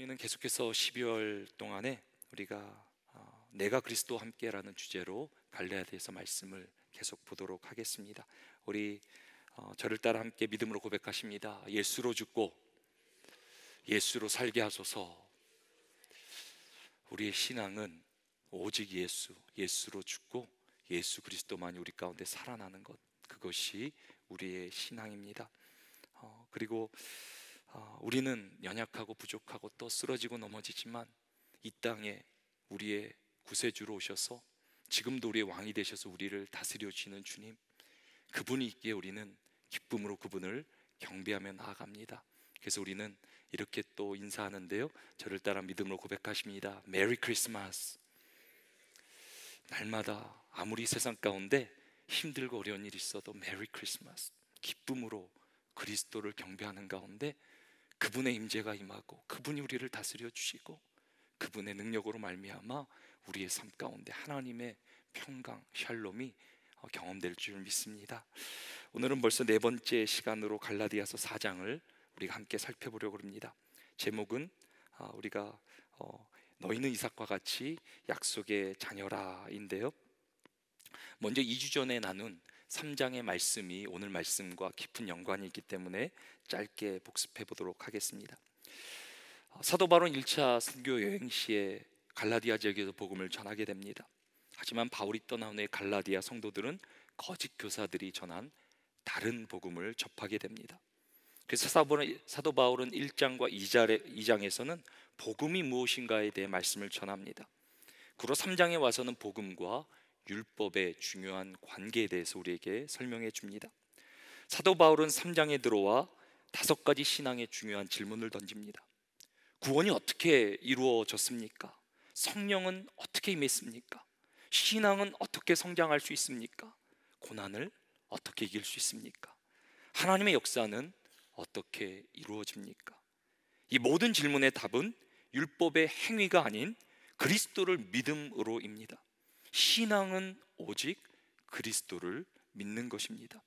우리는 계속해서 12월 동안에 우리가 내가 그리스도와 함께라는 주제로 갈라디아서 말씀을 계속 보도록 하겠습니다. 우리 저를 따라 함께 믿음으로 고백하십니다. 예수로 죽고 예수로 살게 하소서. 우리의 신앙은 오직 예수로 죽고 예수 그리스도만이 우리 가운데 살아나는 것, 그것이 우리의 신앙입니다. 그리고 우리는 연약하고 부족하고 또 쓰러지고 넘어지지만 이 땅에 우리의 구세주로 오셔서 지금도 우리의 왕이 되셔서 우리를 다스려 주시는 주님, 그분이 있기에 우리는 기쁨으로 그분을 경배하며 나아갑니다. 그래서 우리는 이렇게 또 인사하는데요, 저를 따라 믿음으로 고백하십니다. 메리 크리스마스. 날마다 아무리 세상 가운데 힘들고 어려운 일이 있어도 메리 크리스마스, 기쁨으로 그리스도를 경배하는 가운데 그분의 임재가 임하고 그분이 우리를 다스려 주시고 그분의 능력으로 말미암아 우리의 삶 가운데 하나님의 평강, 샬롬이 경험될 줄 믿습니다. 오늘은 벌써 네 번째 시간으로 갈라디아서 4장을 우리가 함께 살펴보려고 합니다. 제목은 우리가 너희는 이삭과 같이 약속의 자녀라인데요, 먼저 2주 전에 나눈 3장의 말씀이 오늘 말씀과 깊은 연관이 있기 때문에 짧게 복습해 보도록 하겠습니다. 사도 바울은 1차 선교 여행 시에 갈라디아 지역에서 복음을 전하게 됩니다. 하지만 바울이 떠난 후에 갈라디아 성도들은 거짓 교사들이 전한 다른 복음을 접하게 됩니다. 그래서 사도 바울은 1장과 2장에서는 복음이 무엇인가에 대해 말씀을 전합니다. 그리고 3장에 와서는 복음과 율법의 중요한 관계에 대해서 우리에게 설명해 줍니다. 사도 바울은 3장에 들어와 5가지 신앙의 중요한 질문을 던집니다. 구원이 어떻게 이루어졌습니까? 성령은 어떻게 임했습니까? 신앙은 어떻게 성장할 수 있습니까? 고난을 어떻게 이길 수 있습니까? 하나님의 역사는 어떻게 이루어집니까? 이 모든 질문의 답은 율법의 행위가 아닌 그리스도를 믿음으로입니다. 신앙은 오직 그리스도를 믿는 것입니다.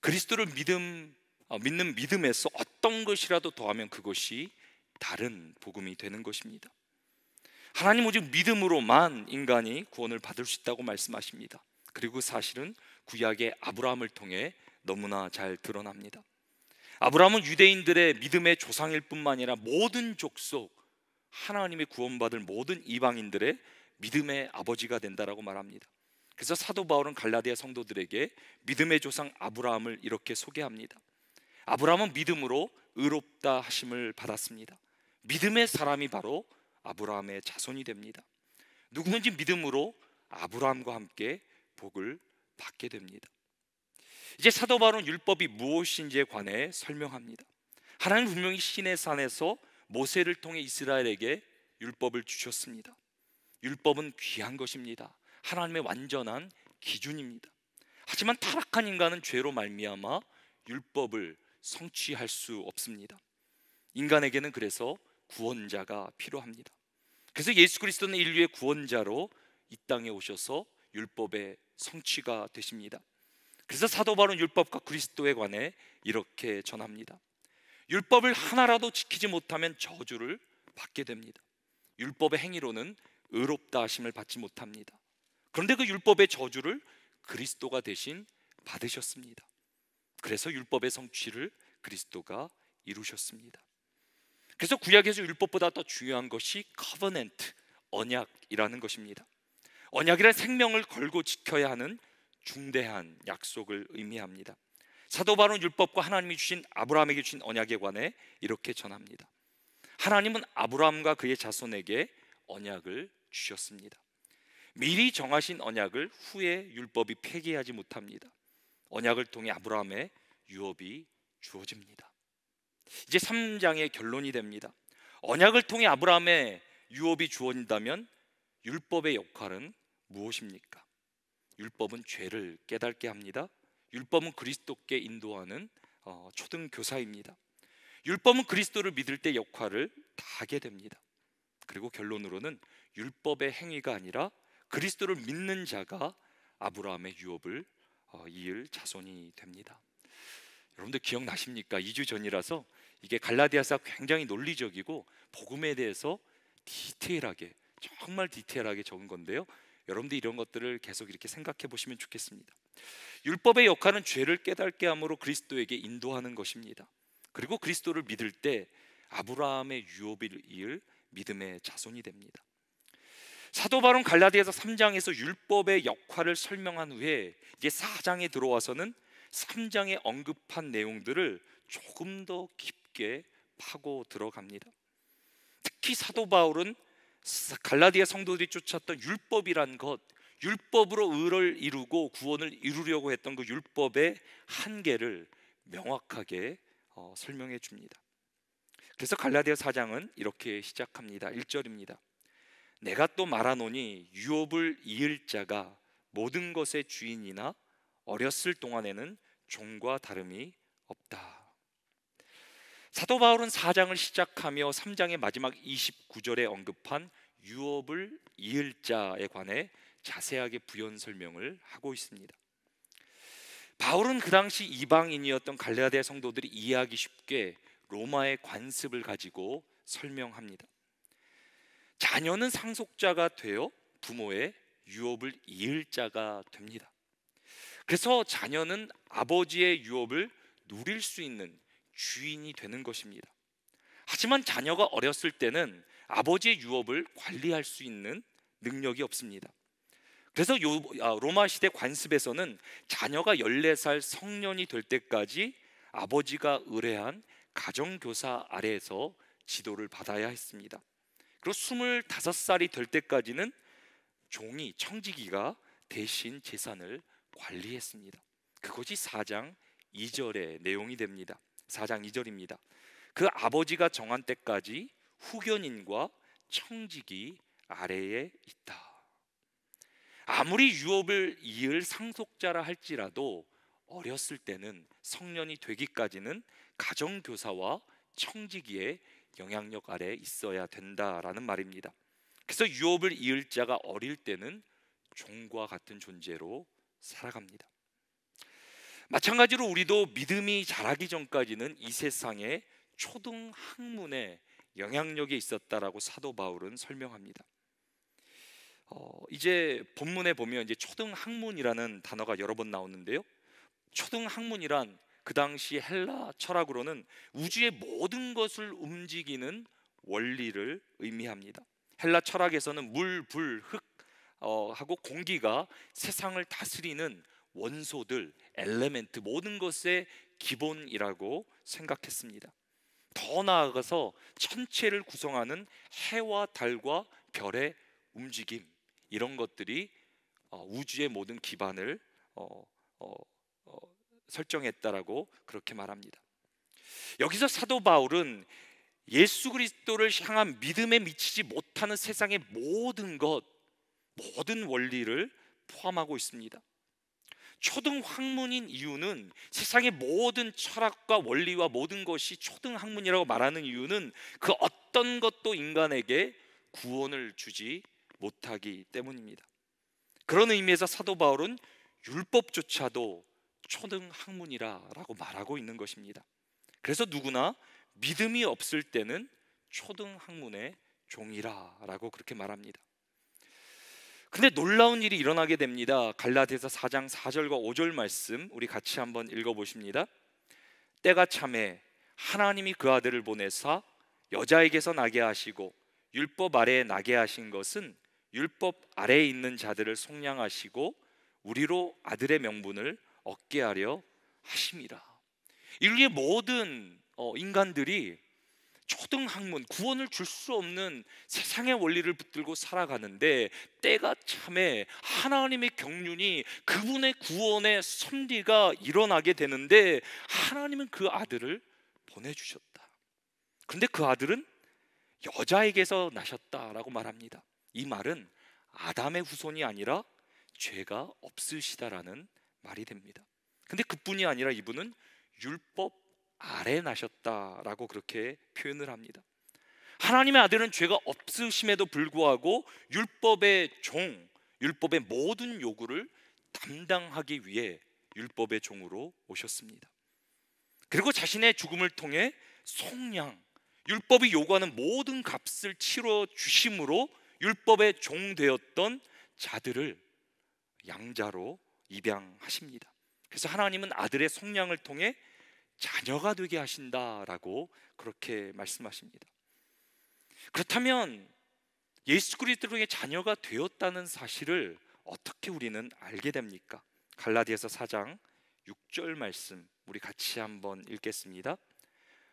그리스도를 믿는 믿음에서 어떤 것이라도 더하면 그것이 다른 복음이 되는 것입니다. 하나님 오직 믿음으로만 인간이 구원을 받을 수 있다고 말씀하십니다. 그리고 사실은 구약의 아브라함을 통해 너무나 잘 드러납니다. 아브라함은 유대인들의 믿음의 조상일 뿐만 아니라 모든 족속, 하나님의 구원받을 모든 이방인들의 믿음의 아버지가 된다라고 말합니다. 그래서 사도 바울은 갈라디아 성도들에게 믿음의 조상 아브라함을 이렇게 소개합니다. 아브라함은 믿음으로 의롭다 하심을 받았습니다. 믿음의 사람이 바로 아브라함의 자손이 됩니다. 누구든지 믿음으로 아브라함과 함께 복을 받게 됩니다. 이제 사도 바울은 율법이 무엇인지에 관해 설명합니다. 하나님은 분명히 시내 산에서 모세를 통해 이스라엘에게 율법을 주셨습니다. 율법은 귀한 것입니다. 하나님의 완전한 기준입니다. 하지만 타락한 인간은 죄로 말미암아 율법을 성취할 수 없습니다. 인간에게는 그래서 구원자가 필요합니다. 그래서 예수 그리스도는 인류의 구원자로 이 땅에 오셔서 율법의 성취가 되십니다. 그래서 사도 바울은 율법과 그리스도에 관해 이렇게 전합니다. 율법을 하나라도 지키지 못하면 저주를 받게 됩니다. 율법의 행위로는 의롭다 하심을 받지 못합니다. 그런데 그 율법의 저주를 그리스도가 대신 받으셨습니다. 그래서 율법의 성취를 그리스도가 이루셨습니다. 그래서 구약에서 율법보다 더 중요한 것이 커버넌트, 언약이라는 것입니다. 언약이란 생명을 걸고 지켜야 하는 중대한 약속을 의미합니다. 사도 바울은 율법과 하나님이 주신 아브라함에게 주신 언약에 관해 이렇게 전합니다. 하나님은 아브라함과 그의 자손에게 언약을 주셨습니다. 미리 정하신 언약을 후에 율법이 폐기하지 못합니다. 언약을 통해 아브라함의 유업이 주어집니다. 이제 3장의 결론이 됩니다. 언약을 통해 아브라함의 유업이 주어진다면 율법의 역할은 무엇입니까? 율법은 죄를 깨닫게 합니다. 율법은 그리스도께 인도하는 초등교사입니다. 율법은 그리스도를 믿을 때 역할을 다하게 됩니다. 그리고 결론으로는 율법의 행위가 아니라 그리스도를 믿는 자가 아브라함의 유업을 이을 자손이 됩니다. 여러분들 기억나십니까? 2주 전이라서 이게 갈라디아서가 굉장히 논리적이고 복음에 대해서 디테일하게, 정말 디테일하게 적은 건데요, 여러분들 이런 것들을 계속 이렇게 생각해 보시면 좋겠습니다. 율법의 역할은 죄를 깨닫게 함으로 그리스도에게 인도하는 것입니다. 그리고 그리스도를 믿을 때 아브라함의 유업을 이을 믿음의 자손이 됩니다. 사도 바울은 갈라디아서 3장에서 율법의 역할을 설명한 후에 이제 4장에 들어와서는 3장에 언급한 내용들을 조금 더 깊게 파고 들어갑니다. 특히 사도 바울은 갈라디아 성도들이 쫓았던 율법이란 것, 율법으로 의를 이루고 구원을 이루려고 했던 그 율법의 한계를 명확하게 설명해 줍니다. 그래서 갈라디아 4장은 이렇게 시작합니다. 1절입니다. 내가 또 말하노니 유업을 이을 자가 모든 것의 주인이나 어렸을 동안에는 종과 다름이 없다. 사도 바울은 4장을 시작하며 3장의 마지막 29절에 언급한 유업을 이을 자에 관해 자세하게 부연 설명을 하고 있습니다. 바울은 그 당시 이방인이었던 갈라디아 성도들이 이해하기 쉽게 로마의 관습을 가지고 설명합니다. 자녀는 상속자가 되어 부모의 유업을 이을 자가 됩니다. 그래서 자녀는 아버지의 유업을 누릴 수 있는 주인이 되는 것입니다. 하지만 자녀가 어렸을 때는 아버지의 유업을 관리할 수 있는 능력이 없습니다. 그래서 로마 시대 관습에서는 자녀가 14살 성년이 될 때까지 아버지가 의뢰한 가정교사 아래에서 지도를 받아야 했습니다. 그리고 25살이 될 때까지는 종이, 청지기가 대신 재산을 관리했습니다. 그것이 4장 2절의 내용이 됩니다. 4장 2절입니다. 그 아버지가 정한 때까지 후견인과 청지기 아래에 있다. 아무리 유업을 이을 상속자라 할지라도 어렸을 때는, 성년이 되기까지는 가정교사와 청지기의 영향력 아래에 있어야 된다라는 말입니다. 그래서 유업을 이을 자가 어릴 때는 종과 같은 존재로 살아갑니다. 마찬가지로 우리도 믿음이 자라기 전까지는 이 세상에 초등 학문의 영향력이 있었다라고 사도 바울은 설명합니다. 이제 본문에 보면 이제 초등 학문이라는 단어가 여러 번 나오는데요, 초등 학문이란 그 당시 헬라 철학으로는 우주의 모든 것을 움직이는 원리를 의미합니다. 헬라 철학에서는 물, 불, 흙 하고 공기가 세상을 다스리는 원소들, 엘레멘트, 모든 것의 기본이라고 생각했습니다. 더 나아가서 천체를 구성하는 해와 달과 별의 움직임, 이런 것들이 우주의 모든 기반을 설정했다라고 그렇게 말합니다. 여기서 사도 바울은 예수 그리스도를 향한 믿음에 미치지 못하는 세상의 모든 것, 모든 원리를 포함하고 있습니다. 초등 학문인 이유는, 세상의 모든 철학과 원리와 모든 것이 초등 학문이라고 말하는 이유는 그 어떤 것도 인간에게 구원을 주지 못하기 때문입니다. 그런 의미에서 사도 바울은 율법조차도 초등 학문이라고 말하고 있는 것입니다. 그래서 누구나 믿음이 없을 때는 초등 학문의 종이라고 그렇게 말합니다. 근데 놀라운 일이 일어나게 됩니다. 갈라디아서 4장 4절과 5절 말씀 우리 같이 한번 읽어보십니다. 때가 차매 하나님이 그 아들을 보내사 여자에게서 나게 하시고 율법 아래에 나게 하신 것은 율법 아래에 있는 자들을 속량하시고 우리로 아들의 명분을 얻게 하려 하심이라. 인류의 모든 인간들이 초등학문, 구원을 줄 수 없는 세상의 원리를 붙들고 살아가는데, 때가 참에 하나님의 경륜이, 그분의 구원의 섭리가 일어나게 되는데 하나님은 그 아들을 보내주셨다. 그런데 그 아들은 여자에게서 나셨다라고 말합니다. 이 말은 아담의 후손이 아니라 죄가 없으시다라는 말이 됩니다. 근데 그뿐이 아니라 이분은 율법 아래 나셨다라고 그렇게 표현을 합니다. 하나님의 아들은 죄가 없으심에도 불구하고 율법의 종, 율법의 모든 요구를 담당하기 위해 율법의 종으로 오셨습니다. 그리고 자신의 죽음을 통해 속량, 율법이 요구하는 모든 값을 치러 주심으로 율법의 종 되었던 자들을 양자로 입양하십니다. 그래서 하나님은 아들의 속량을 통해 자녀가 되게 하신다라고 그렇게 말씀하십니다. 그렇다면 예수 그리스도로 통해 자녀가 되었다는 사실을 어떻게 우리는 알게 됩니까? 갈라디아서 4장 6절 말씀 우리 같이 한번 읽겠습니다.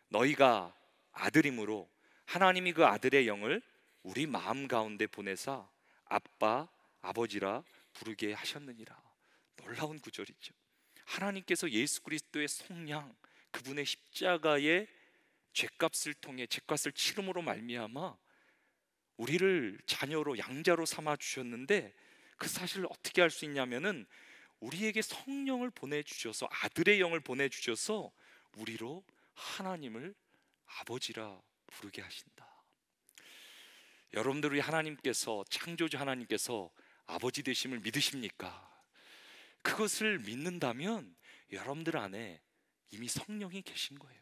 너희가 아들임으로 하나님이 그 아들의 영을 우리 마음 가운데 보내사 아빠, 아버지라 부르게 하셨느니라. 놀라운 구절이죠. 하나님께서 예수 그리스도의 속량, 그분의 십자가의 죄값을 통해 죄값을 치름으로 말미암아 우리를 자녀로 양자로 삼아 주셨는데, 그 사실을 어떻게 알 수 있냐면은 우리에게 성령을 보내주셔서, 아들의 영을 보내주셔서 우리로 하나님을 아버지라 부르게 하신다. 여러분들, 우리 하나님께서, 창조주 하나님께서 아버지 되심을 믿으십니까? 그것을 믿는다면 여러분들 안에 이미 성령이 계신 거예요.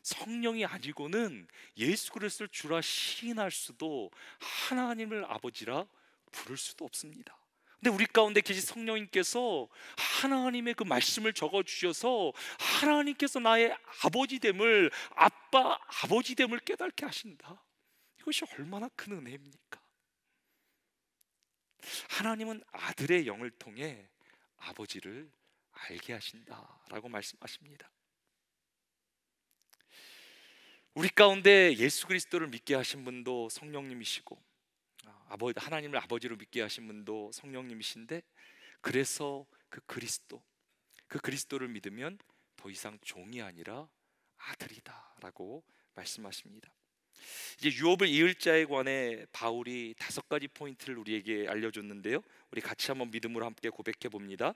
성령이 아니고는 예수 그리스도를 주라 시인할 수도 하나님을 아버지라 부를 수도 없습니다. 근데 우리 가운데 계신 성령님께서 하나님의 그 말씀을 적어주셔서 하나님께서 나의 아버지됨을, 아빠 아버지됨을 깨닫게 하신다. 이것이 얼마나 큰 은혜입니까? 하나님은 아들의 영을 통해 아버지를 알게 하신다라고 말씀하십니다. 우리 가운데 예수 그리스도를 믿게 하신 분도 성령님이시고, 하나님을 아버지로 믿게 하신 분도 성령님이신데, 그래서 그 그리스도를 믿으면 더 이상 종이 아니라 아들이다라고 말씀하십니다. 이제 유업을 이을 자에 관해 바울이 5가지 포인트를 우리에게 알려줬는데요, 우리 같이 한번 믿음으로 함께 고백해 봅니다.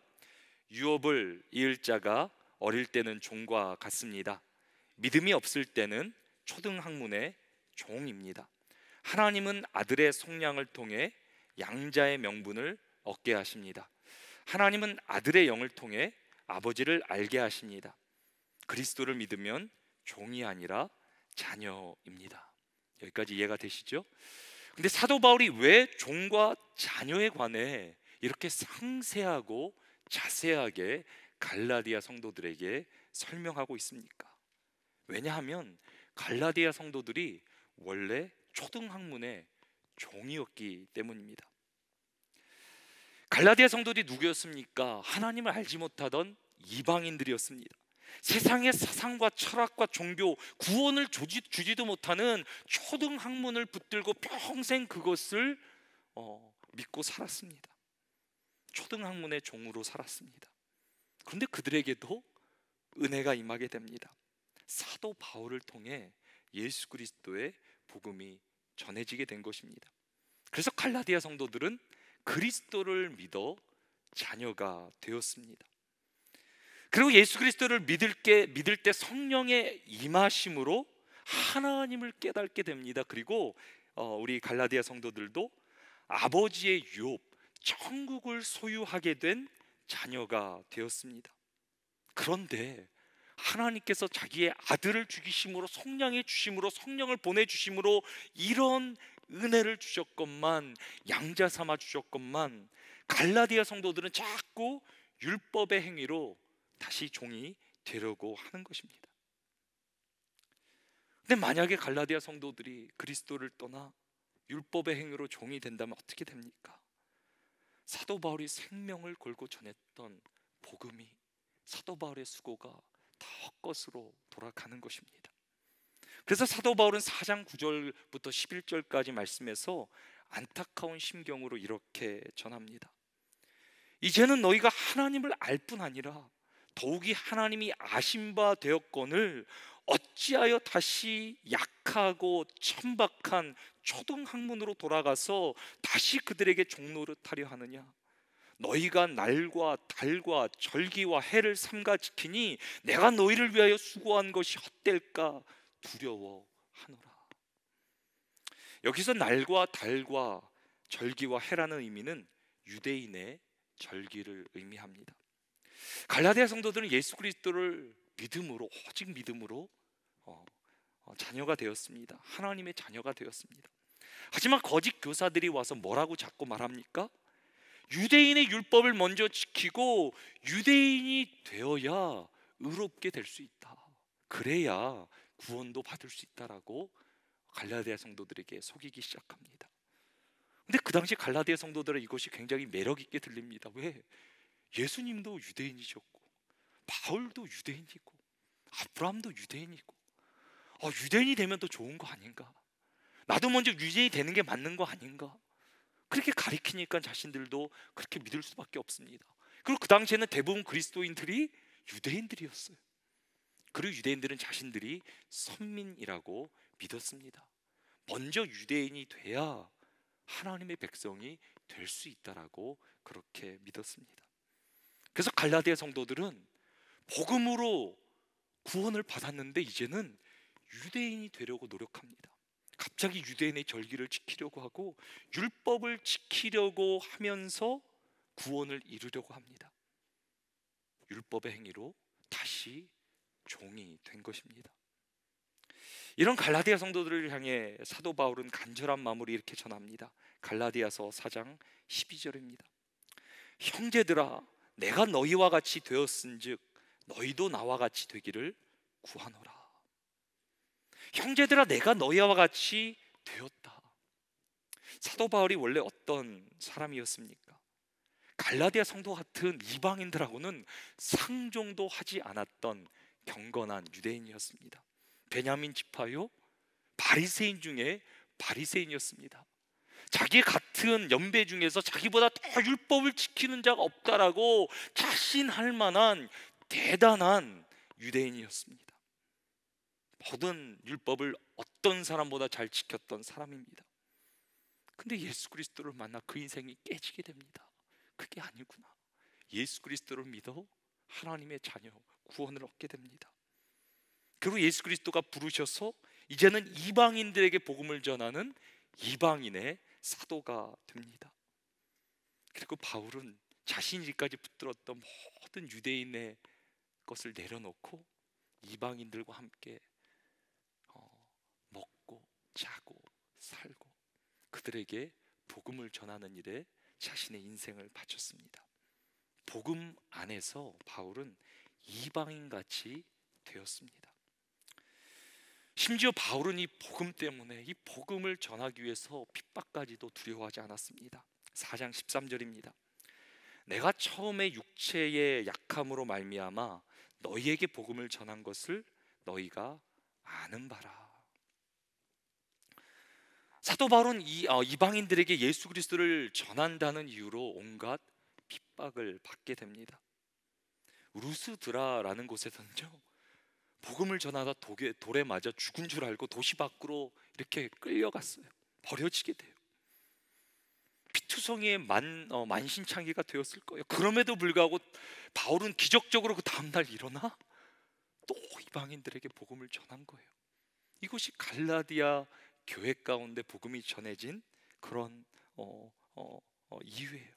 유업을 이을 자가 어릴 때는 종과 같습니다. 믿음이 없을 때는 초등학문의 종입니다. 하나님은 아들의 속량을 통해 양자의 명분을 얻게 하십니다. 하나님은 아들의 영을 통해 아버지를 알게 하십니다. 그리스도를 믿으면 종이 아니라 자녀입니다. 여기까지 이해가 되시죠? 근데 사도 바울이 왜 종과 자녀에 관해 이렇게 상세하고 자세하게 갈라디아 성도들에게 설명하고 있습니까? 왜냐하면 갈라디아 성도들이 원래 초등학문의 종이었기 때문입니다. 갈라디아 성도들이 누구였습니까? 하나님을 알지 못하던 이방인들이었습니다. 세상의 사상과 철학과 종교, 구원을 주지도 못하는 초등학문을 붙들고 평생 그것을 믿고 살았습니다. 초등학문의 종으로 살았습니다. 그런데 그들에게도 은혜가 임하게 됩니다. 사도 바울을 통해 예수 그리스도의 복음이 전해지게 된 것입니다. 그래서 갈라디아 성도들은 그리스도를 믿어 자녀가 되었습니다. 그리고 예수 그리스도를 믿을 때 성령의 임하심으로 하나님을 깨닫게 됩니다. 그리고 우리 갈라디아 성도들도 아버지의 유업, 천국을 소유하게 된 자녀가 되었습니다. 그런데 하나님께서 자기의 아들을 죽이심으로, 속량해 주심으로, 성령을 보내주심으로 이런 은혜를 주셨건만, 양자 삼아 주셨건만, 갈라디아 성도들은 자꾸 율법의 행위로 다시 종이 되려고 하는 것입니다. 근데 만약에 갈라디아 성도들이 그리스도를 떠나 율법의 행위로 종이 된다면 어떻게 됩니까? 사도 바울이 생명을 걸고 전했던 복음이, 사도 바울의 수고가 다 헛것으로 돌아가는 것입니다. 그래서 사도 바울은 4장 9절부터 11절까지 말씀에서 안타까운 심경으로 이렇게 전합니다. 이제는 너희가 하나님을 알 뿐 아니라 더욱이 하나님이 아신 바 되었거늘 어찌하여 다시 약하고 천박한 초등학문으로 돌아가서 다시 그들에게 종노릇하려 하느냐? 너희가 날과 달과 절기와 해를 삼가 지키니 내가 너희를 위하여 수고한 것이 헛될까 두려워하노라. 여기서 날과 달과 절기와 해라는 의미는 유대인의 절기를 의미합니다. 갈라디아 성도들은 예수 그리스도를 믿음으로, 오직 믿음으로 자녀가 되었습니다. 하나님의 자녀가 되었습니다. 하지만 거짓 교사들이 와서 뭐라고 자꾸 말합니까? 유대인의 율법을 먼저 지키고 유대인이 되어야 의롭게 될 수 있다. 그래야 구원도 받을 수 있다라고 갈라디아 성도들에게 속이기 시작합니다. 근데 그 당시 갈라디아 성도들은 이것이 굉장히 매력 있게 들립니다. 왜? 예수님도 유대인이셨고 바울도 유대인이고 아브라함도 유대인이고 유대인이 되면 더 좋은 거 아닌가? 나도 먼저 유대인이 되는 게 맞는 거 아닌가? 그렇게 가리키니까 자신들도 그렇게 믿을 수밖에 없습니다. 그리고 그 당시에는 대부분 그리스도인들이 유대인들이었어요. 그리고 유대인들은 자신들이 선민이라고 믿었습니다. 먼저 유대인이 돼야 하나님의 백성이 될 수 있다라고 그렇게 믿었습니다. 그래서 갈라디아 성도들은 복음으로 구원을 받았는데 이제는 유대인이 되려고 노력합니다. 갑자기 유대인의 절기를 지키려고 하고 율법을 지키려고 하면서 구원을 이루려고 합니다. 율법의 행위로 다시 종이 된 것입니다. 이런 갈라디아 성도들을 향해 사도 바울은 간절한 마음으로 이렇게 전합니다. 갈라디아서 4장 12절입니다. 형제들아 내가 너희와 같이 되었은즉 너희도 나와 같이 되기를 구하노라. 형제들아 내가 너희와 같이 되었다. 사도 바울이 원래 어떤 사람이었습니까? 갈라디아 성도 같은 이방인들하고는 상종도 하지 않았던 경건한 유대인이었습니다. 베냐민 지파요 바리새인 중에 바리새인이었습니다. 자기 같은 연배 중에서 자기보다 더 율법을 지키는 자가 없다라고 자신할 만한 대단한 유대인이었습니다. 모든 율법을 어떤 사람보다 잘 지켰던 사람입니다. 근데 예수 그리스도를 만나 그 인생이 깨지게 됩니다. 그게 아니구나. 예수 그리스도를 믿어 하나님의 자녀 구원을 얻게 됩니다. 그리고 예수 그리스도가 부르셔서 이제는 이방인들에게 복음을 전하는 이방인의 사도가 됩니다. 그리고 바울은 자신이 까지 붙들었던 모든 유대인의 것을 내려놓고 이방인들과 함께 먹고 자고 살고 그들에게 복음을 전하는 일에 자신의 인생을 바쳤습니다. 복음 안에서 바울은 이방인같이 되었습니다. 심지어 바울은 이 복음 때문에 이 복음을 전하기 위해서 핍박까지도 두려워하지 않았습니다. 4장 13절입니다. 내가 처음에 육체의 약함으로 말미암아 너희에게 복음을 전한 것을 너희가 아는 바라. 사도 바울은 이방인들에게 예수 그리스도를 전한다는 이유로 온갖 핍박을 받게 됩니다. 루스드라라는 곳에서는요 복음을 전하다 돌에 맞아 죽은 줄 알고 도시 밖으로 이렇게 끌려갔어요. 버려지게 돼요. 피투성이의 만신창이가 되었을 거예요. 그럼에도 불구하고 바울은 기적적으로 그 다음날 일어나 또 이방인들에게 복음을 전한 거예요. 이것이 갈라디아 교회 가운데 복음이 전해진 그런 이유예요.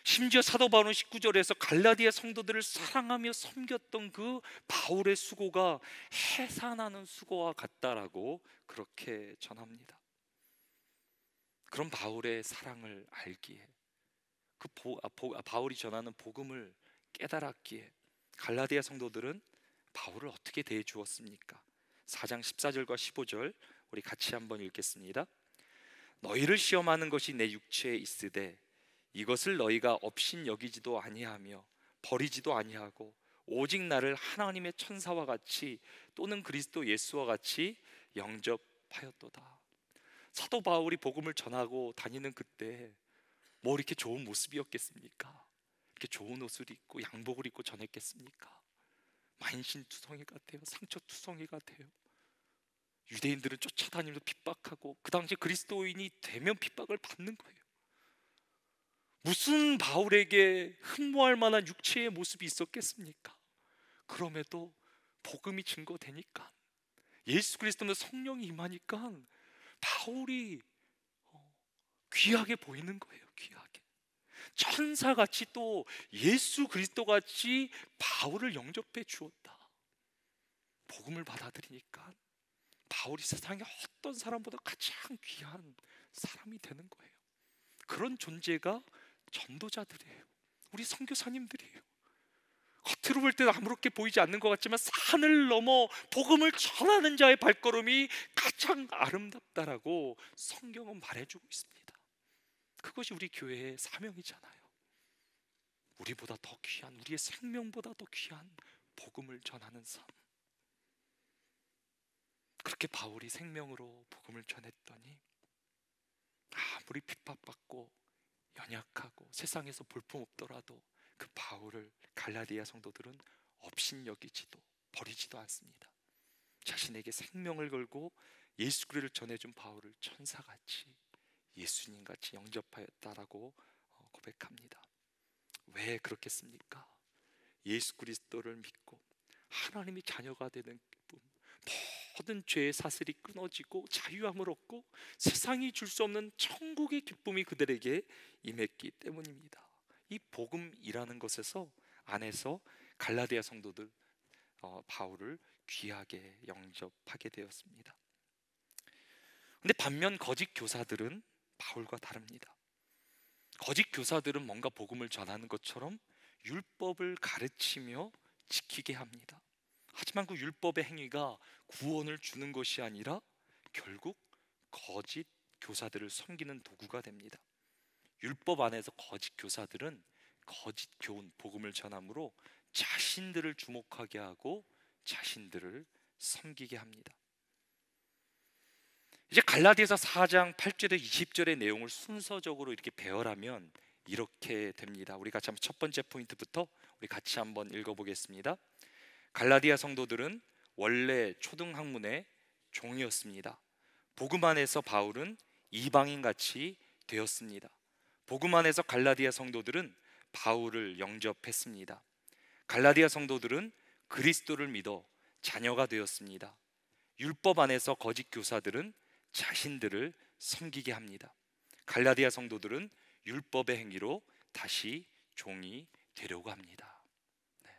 심지어 사도 바울은 19절에서 갈라디아 성도들을 사랑하며 섬겼던 그 바울의 수고가 해산하는 수고와 같다라고 그렇게 전합니다. 그런 바울의 사랑을 알기에 바울이 전하는 복음을 깨달았기에 갈라디아 성도들은 바울을 어떻게 대해 주었습니까? 4장 14절과 15절 우리 같이 한번 읽겠습니다. 너희를 시험하는 것이 내 육체에 있으되 이것을 너희가 업신 여기지도 아니하며 버리지도 아니하고 오직 나를 하나님의 천사와 같이 또는 그리스도 예수와 같이 영접하였도다. 사도 바울이 복음을 전하고 다니는 그때 뭐 이렇게 좋은 모습이었겠습니까? 이렇게 좋은 옷을 입고 양복을 입고 전했겠습니까? 만신투성이 같아요. 상처투성이 같아요. 유대인들은 쫓아다니면서 핍박하고 그 당시 그리스도인이 되면 핍박을 받는 거예요. 무슨 바울에게 흠모할 만한 육체의 모습이 있었겠습니까? 그럼에도 복음이 증거되니까 예수 그리스도는 성령이 임하니까 바울이 귀하게 보이는 거예요. 귀하게 천사같이 또 예수 그리스도같이 바울을 영접해 주었다. 복음을 받아들이니까 바울이 세상의 어떤 사람보다 가장 귀한 사람이 되는 거예요. 그런 존재가 전도자들이에요. 우리 선교사님들이에요. 겉으로 볼 때는 아무렇게 보이지 않는 것 같지만 산을 넘어 복음을 전하는 자의 발걸음이 가장 아름답다라고 성경은 말해주고 있습니다. 그것이 우리 교회의 사명이잖아요. 우리보다 더 귀한, 우리의 생명보다 더 귀한 복음을 전하는 삶. 그렇게 바울이 생명으로 복음을 전했더니 아무리 핍박받고 연약하고 세상에서 볼품없더라도 그 바울을 갈라디아 성도들은 업신여기지도 버리지도 않습니다. 자신에게 생명을 걸고 예수 그리스도를 전해준 바울을 천사같이 예수님같이 영접하였다라고 고백합니다. 왜 그렇겠습니까? 예수 그리스도를 믿고 하나님의 자녀가 되는 기쁨, 모든 죄의 사슬이 끊어지고 자유함을 얻고 세상이 줄 수 없는 천국의 기쁨이 그들에게 임했기 때문입니다. 이 복음이라는 것에서 안에서 갈라디아 성도들 바울을 귀하게 영접하게 되었습니다. 근데 반면 거짓 교사들은 바울과 다릅니다. 거짓 교사들은 뭔가 복음을 전하는 것처럼 율법을 가르치며 지키게 합니다. 하지만 그 율법의 행위가 구원을 주는 것이 아니라 결국 거짓 교사들을 섬기는 도구가 됩니다. 율법 안에서 거짓 교사들은 거짓 교훈, 복음을 전함으로 자신들을 주목하게 하고 자신들을 섬기게 합니다. 이제 갈라디아서 4장 8절에 20절의 내용을 순서적으로 이렇게 배열하면 이렇게 됩니다. 우리 같이 한번 첫 번째 포인트부터 우리 같이 한번 읽어보겠습니다. 갈라디아 성도들은 원래 초등학문의 종이었습니다. 복음 안에서 바울은 이방인같이 되었습니다. 복음 안에서 갈라디아 성도들은 바울을 영접했습니다. 갈라디아 성도들은 그리스도를 믿어 자녀가 되었습니다. 율법 안에서 거짓 교사들은 자신들을 섬기게 합니다. 갈라디아 성도들은 율법의 행위로 다시 종이 되려고 합니다. 네.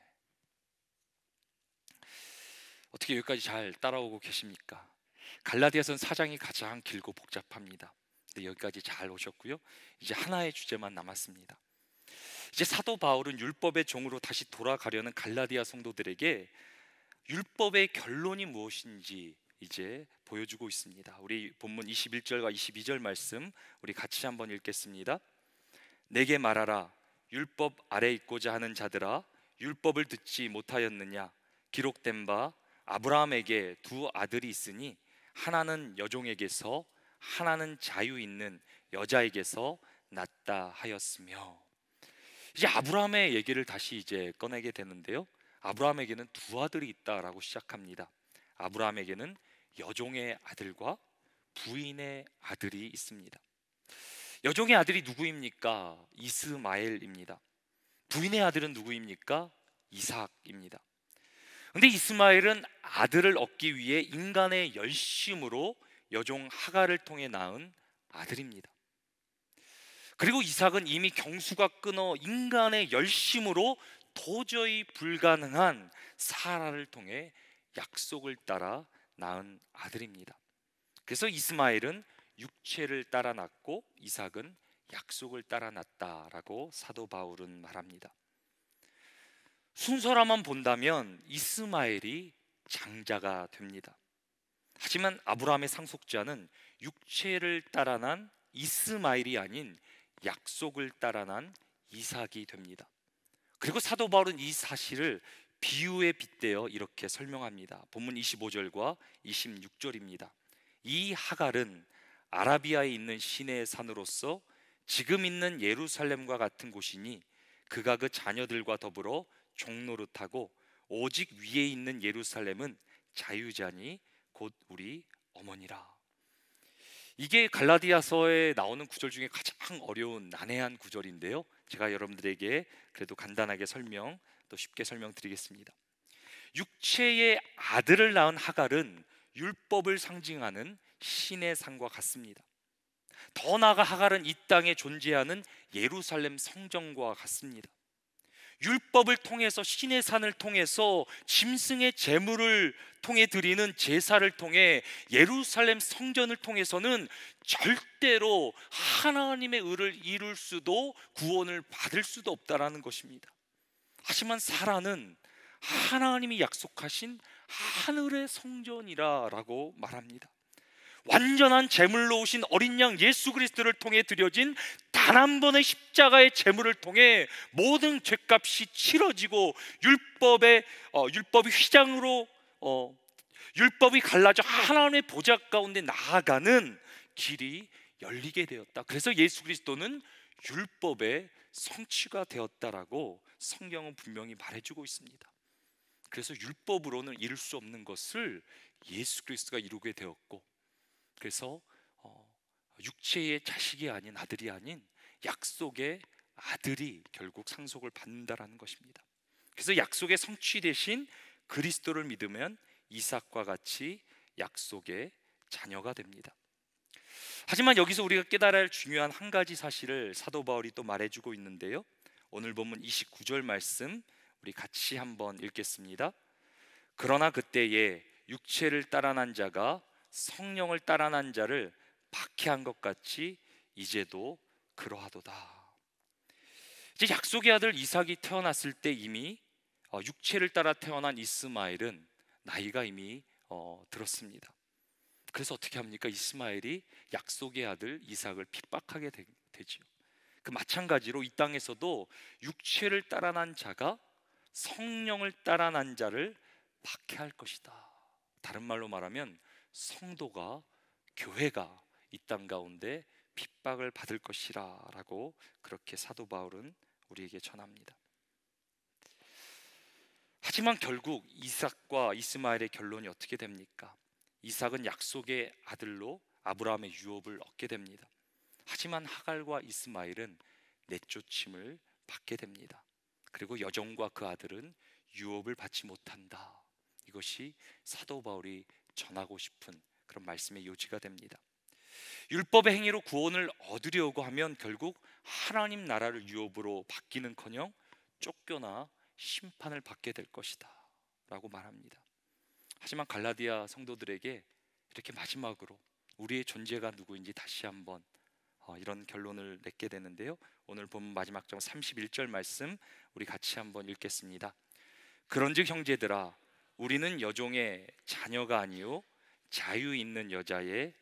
어떻게 여기까지 잘 따라오고 계십니까? 갈라디아서는 4장이 가장 길고 복잡합니다. 근데 여기까지 잘 오셨고요. 이제 하나의 주제만 남았습니다. 이제 사도 바울은 율법의 종으로 다시 돌아가려는 갈라디아 성도들에게 율법의 결론이 무엇인지 이제 보여주고 있습니다. 우리 본문 21절과 22절 말씀 우리 같이 한번 읽겠습니다. 내게 말하라. 율법 아래 있고자 하는 자들아, 율법을 듣지 못하였느냐? 기록된 바 아브라함에게 두 아들이 있으니 하나는 여종에게서 하나는 자유 있는 여자에게서 났다 하였으며. 이제 아브라함의 얘기를 다시 이제 꺼내게 되는데요. 아브라함에게는 두 아들이 있다라고 시작합니다. 아브라함에게는 여종의 아들과 부인의 아들이 있습니다. 여종의 아들이 누구입니까? 이스마엘입니다. 부인의 아들은 누구입니까? 이삭입니다. 근데 이스마엘은 아들을 얻기 위해 인간의 열심으로 여종 하갈을 통해 낳은 아들입니다. 그리고 이삭은 이미 경수가 끊어 인간의 열심으로 도저히 불가능한 사라를 통해 약속을 따라 낳은 아들입니다. 그래서 이스마엘은 육체를 따라 낳고 이삭은 약속을 따라 낳았다라고 사도 바울은 말합니다. 순서라만 본다면 이스마엘이 장자가 됩니다. 하지만 아브라함의 상속자는 육체를 따라 난 이스마엘이 아닌 약속을 따라 난 이삭이 됩니다. 그리고 사도 바울은 이 사실을 비유에 빗대어 이렇게 설명합니다. 본문 25절과 26절입니다. 이 하갈은 아라비아에 있는 시내의 산으로서 지금 있는 예루살렘과 같은 곳이니 그가 그 자녀들과 더불어 종노릇하고 오직 위에 있는 예루살렘은 자유자니 곧 우리 어머니라. 이게 갈라디아서에 나오는 구절 중에 가장 어려운 난해한 구절인데요. 제가 여러분들에게 그래도 간단하게 또 쉽게 설명드리겠습니다. 육체의 아들을 낳은 하갈은 율법을 상징하는 신의 상과 같습니다. 더 나아가 하갈은 이 땅에 존재하는 예루살렘 성전과 같습니다. 율법을 통해서, 신의 산을 통해서, 짐승의 제물을 통해 드리는 제사를 통해, 예루살렘 성전을 통해서는 절대로 하나님의 의를 이룰 수도 구원을 받을 수도 없다라는 것입니다. 하지만 사라는 하나님이 약속하신 하늘의 성전이라고 말합니다. 완전한 제물로 오신 어린 양 예수 그리스도를 통해 드려진 단 한 번의 십자가의 제물을 통해 모든 죄값이 치러지고 율법이 휘장으로 율법이 갈라져 하나님의 보좌 가운데 나아가는 길이 열리게 되었다. 그래서 예수 그리스도는 율법의 성취가 되었다라고 성경은 분명히 말해주고 있습니다. 그래서 율법으로는 이룰 수 없는 것을 예수 그리스도가 이루게 되었고, 그래서 육체의 자식이 아닌, 아들이 아닌 약속의 아들이 결국 상속을 받는다라는 것입니다. 그래서 약속의 성취 대신 그리스도를 믿으면 이삭과 같이 약속의 자녀가 됩니다. 하지만 여기서 우리가 깨달아야 할 중요한 한 가지 사실을 사도 바울이 또 말해주고 있는데요, 오늘 본문 29절 말씀 우리 같이 한번 읽겠습니다. 그러나 그때에 육체를 따라난 자가 성령을 따라난 자를 박해한 것 같이 이제도 그러하도다. 이제 약속의 아들 이삭이 태어났을 때 이미 육체를 따라 태어난 이스마엘은 나이가 이미 들었습니다. 그래서 어떻게 합니까? 이스마엘이 약속의 아들 이삭을 핍박하게 되죠. 그 마찬가지로 이 땅에서도 육체를 따라난 자가 성령을 따라난 자를 박해할 것이다. 다른 말로 말하면 성도가, 교회가 이 땅 가운데 핍박을 받을 것이라 라고 그렇게 사도 바울은 우리에게 전합니다. 하지만 결국 이삭과 이스마엘의 결론이 어떻게 됩니까? 이삭은 약속의 아들로 아브라함의 유업을 얻게 됩니다. 하지만 하갈과 이스마엘은 내쫓임을 받게 됩니다. 그리고 여종과 그 아들은 유업을 받지 못한다. 이것이 사도 바울이 전하고 싶은 그런 말씀의 요지가 됩니다. 율법의 행위로 구원을 얻으려고 하면 결국 하나님 나라를 유업으로 받기는커녕 쫓겨나 심판을 받게 될 것이다 라고 말합니다. 하지만 갈라디아 성도들에게 이렇게 마지막으로 우리의 존재가 누구인지 다시 한번 이런 결론을 맺게 되는데요, 오늘 본문 마지막 장 31절 말씀 우리 같이 한번 읽겠습니다. 그런즉 형제들아, 우리는 여종의 자녀가 아니요 자유 있는 여자의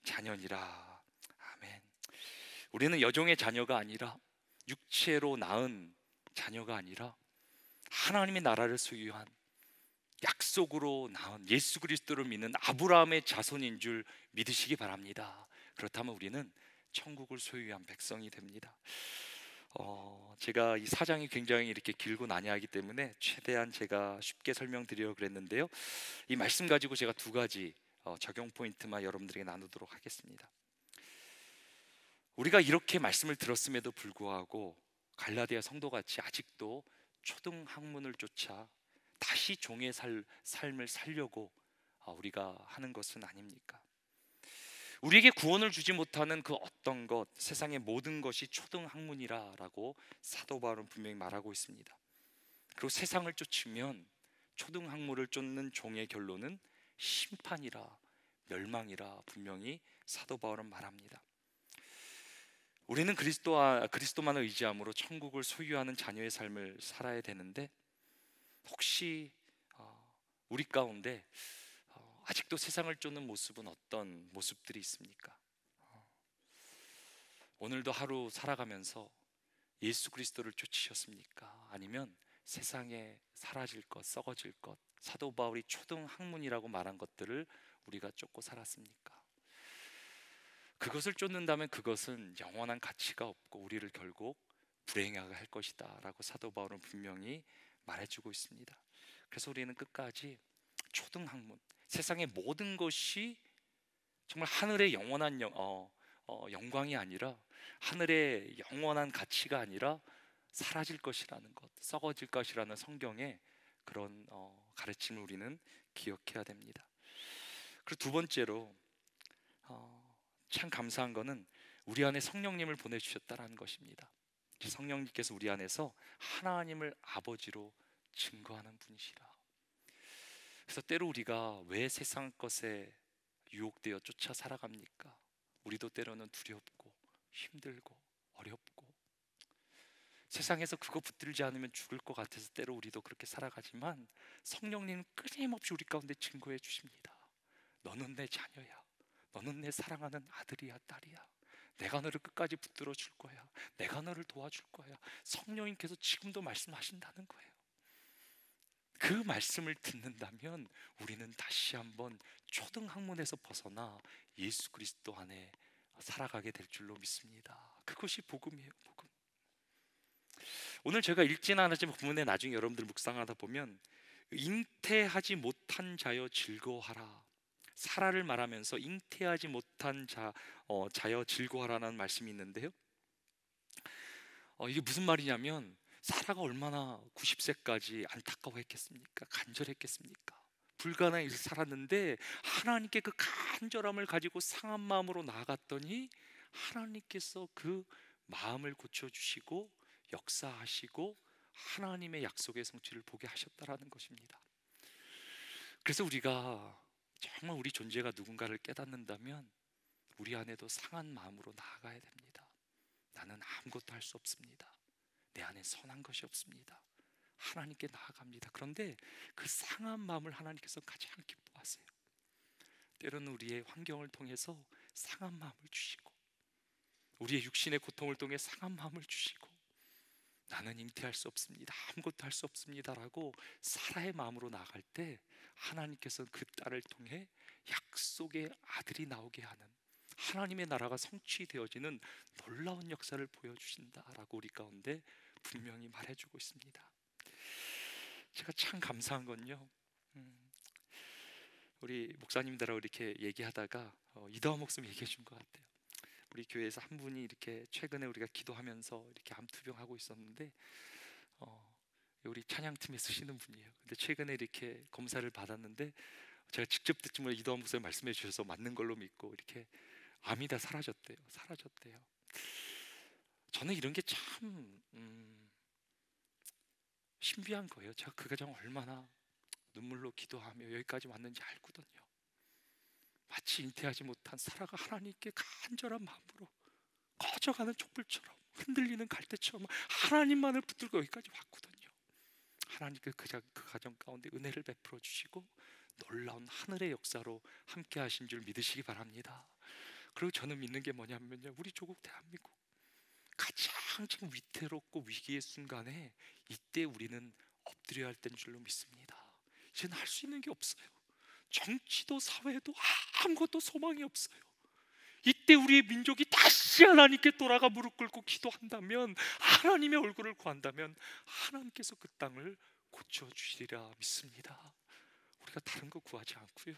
자녀니라. 아멘. 우리는 여종의 자녀가 아니라, 육체로 낳은 자녀가 아니라 하나님의 나라를 소유한, 약속으로 낳은 예수 그리스도를 믿는 아브라함의 자손인 줄 믿으시기 바랍니다. 그렇다면 우리는 천국을 소유한 백성이 됩니다. 제가 이 사장이 굉장히 이렇게 길고 난해하기 때문에 최대한 제가 쉽게 설명드리려고 그랬는데요, 이 말씀 가지고 제가 두 가지 적용 포인트만 여러분들에게 나누도록 하겠습니다. 우리가 이렇게 말씀을 들었음에도 불구하고 갈라디아 성도같이 아직도 초등 학문을 쫓아 다시 종의 삶을 살려고 우리가 하는 것은 아닙니까? 우리에게 구원을 주지 못하는 그 어떤 것, 세상의 모든 것이 초등 학문이라고 사도 바울은 분명히 말하고 있습니다. 그리고 세상을 쫓으면 초등 학문을 쫓는 종의 결론은 심판이라, 멸망이라 분명히 사도 바울은 말합니다. 우리는 그리스도만을 의지함으로 천국을 소유하는 자녀의 삶을 살아야 되는데, 혹시 우리 가운데 아직도 세상을 쫓는 모습은 어떤 모습들이 있습니까? 오늘도 하루 살아가면서 예수 그리스도를 쫓으셨습니까? 아니면 세상에 사라질 것, 썩어질 것, 사도 바울이 초등 학문이라고 말한 것들을 우리가 쫓고 살았습니까? 그것을 쫓는다면 그것은 영원한 가치가 없고 우리를 결국 불행하게 할 것이다 라고 사도 바울은 분명히 말해주고 있습니다. 그래서 우리는 끝까지 초등 학문, 세상의 모든 것이 정말 하늘의 영원한 영광이 아니라, 하늘의 영원한 가치가 아니라 사라질 것이라는 것, 썩어질 것이라는 성경의 그런 가르침을 우리는 기억해야 됩니다. 그리고 두 번째로 참 감사한 것은 우리 안에 성령님을 보내주셨다는 것입니다. 성령님께서 우리 안에서 하나님을 아버지로 증거하는 분이시라. 그래서 때로 우리가 왜 세상 것에 유혹되어 쫓아 살아갑니까? 우리도 때로는 두렵고 힘들고 어렵고 세상에서 그거 붙들지 않으면 죽을 것 같아서 때로 우리도 그렇게 살아가지만 성령님은 끊임없이 우리 가운데 증거해 주십니다. 너는 내 자녀야. 너는 내 사랑하는 아들이야, 딸이야. 내가 너를 끝까지 붙들어 줄 거야. 내가 너를 도와줄 거야. 성령님께서 지금도 말씀하신다는 거예요. 그 말씀을 듣는다면 우리는 다시 한번 초등학문에서 벗어나 예수 그리스도 안에 살아가게 될 줄로 믿습니다. 그것이 복음이에요, 복음. 오늘 제가 읽지는 않았지만 본문에 나중에 여러분들 묵상하다 보면 잉태하지 못한 자여 즐거워하라, 사라를 말하면서 잉태하지 못한 자여 즐거워하라는 말씀이 있는데요. 이게 무슨 말이냐면 사라가 얼마나 90세까지 안타까워했겠습니까? 간절했겠습니까? 불가능한 일을 살았는데 하나님께 그 간절함을 가지고 상한 마음으로 나아갔더니 하나님께서 그 마음을 고쳐주시고 역사하시고 하나님의 약속의 성취를 보게 하셨다라는 것입니다. 그래서 우리가 정말 우리 존재가 누군가를 깨닫는다면 우리 안에도 상한 마음으로 나아가야 됩니다. 나는 아무것도 할 수 없습니다. 내 안에 선한 것이 없습니다. 하나님께 나아갑니다. 그런데 그 상한 마음을 하나님께서 가장 기뻐하세요. 때로는 우리의 환경을 통해서 상한 마음을 주시고 우리의 육신의 고통을 통해 상한 마음을 주시고 나는 잉태할 수 없습니다. 아무것도 할 수 없습니다라고 사라의 마음으로 나아갈 때 하나님께서 그 딸을 통해 약속의 아들이 나오게 하는 하나님의 나라가 성취되어지는 놀라운 역사를 보여주신다라고 우리 가운데 분명히 말해주고 있습니다. 제가 참 감사한 건요, 우리 목사님들하고 이렇게 얘기하다가 이다화 목사님 얘기해 준 것 같아요. 우리 교회에서 한 분이 이렇게 최근에 우리가 기도하면서 이렇게 암투병하고 있었는데 우리 찬양팀에 쓰시는 분이에요. 근데 최근에 이렇게 검사를 받았는데 제가 직접 듣지만 이다화 목사님 말씀해 주셔서 맞는 걸로 믿고 이렇게 암이 다 사라졌대요. 저는 이런 게 참 신비한 거예요. 제가 그 과정 얼마나 눈물로 기도하며 여기까지 왔는지 알거든요. 마치 잉태하지 못한 사라가 하나님께 간절한 마음으로 꺼져가는 촛불처럼 흔들리는 갈대처럼 하나님만을 붙들고 여기까지 왔거든요. 하나님께 그 과정 가운데 은혜를 베풀어 주시고 놀라운 하늘의 역사로 함께 하신 줄 믿으시기 바랍니다. 그리고 저는 믿는 게 뭐냐면요, 우리 조국 대한민국 가장 지금 위태롭고 위기의 순간에 이때 우리는 엎드려야 할 때인 줄로 믿습니다. 이제는 할 수 있는 게 없어요. 정치도 사회도 아무것도 소망이 없어요. 이때 우리의 민족이 다시 하나님께 돌아가 무릎 꿇고 기도한다면, 하나님의 얼굴을 구한다면 하나님께서 그 땅을 고쳐주시리라 믿습니다. 우리가 다른 거 구하지 않고요,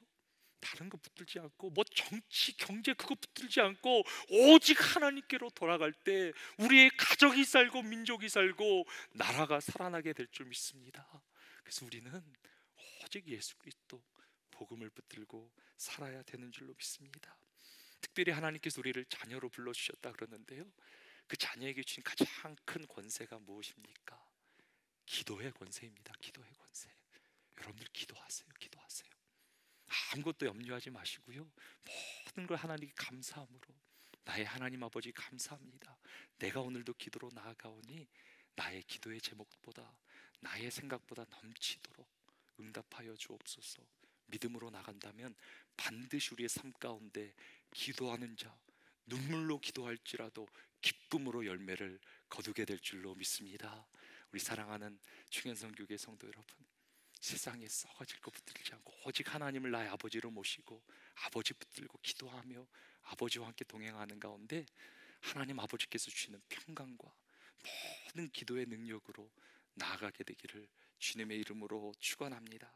다른 거 붙들지 않고 뭐 정치 경제 그거 붙들지 않고 오직 하나님께로 돌아갈 때 우리의 가족이 살고 민족이 살고 나라가 살아나게 될 줄 믿습니다. 그래서 우리는 오직 예수 그리스도 복음을 붙들고 살아야 되는 줄로 믿습니다. 특별히 하나님께서 우리를 자녀로 불러주셨다 그러는데요, 그 자녀에게 주신 가장 큰 권세가 무엇입니까? 기도의 권세입니다. 기도의 권세. 여러분들 기도하세요. 아무것도 염려하지 마시고요, 모든 걸 하나님께 감사함으로, 나의 하나님 아버지 감사합니다. 내가 오늘도 기도로 나아가오니 나의 기도의 제목보다 나의 생각보다 넘치도록 응답하여 주옵소서. 믿음으로 나간다면 반드시 우리의 삶 가운데 기도하는 자, 눈물로 기도할지라도 기쁨으로 열매를 거두게 될 줄로 믿습니다. 우리 사랑하는 충현성교회 성도 여러분, 세상에 썩어질 것 붙들지 않고 오직 하나님을 나의 아버지로 모시고 아버지 붙들고 기도하며 아버지와 함께 동행하는 가운데 하나님 아버지께서 주시는 평강과 모든 기도의 능력으로 나아가게 되기를 주님의 이름으로 축원합니다.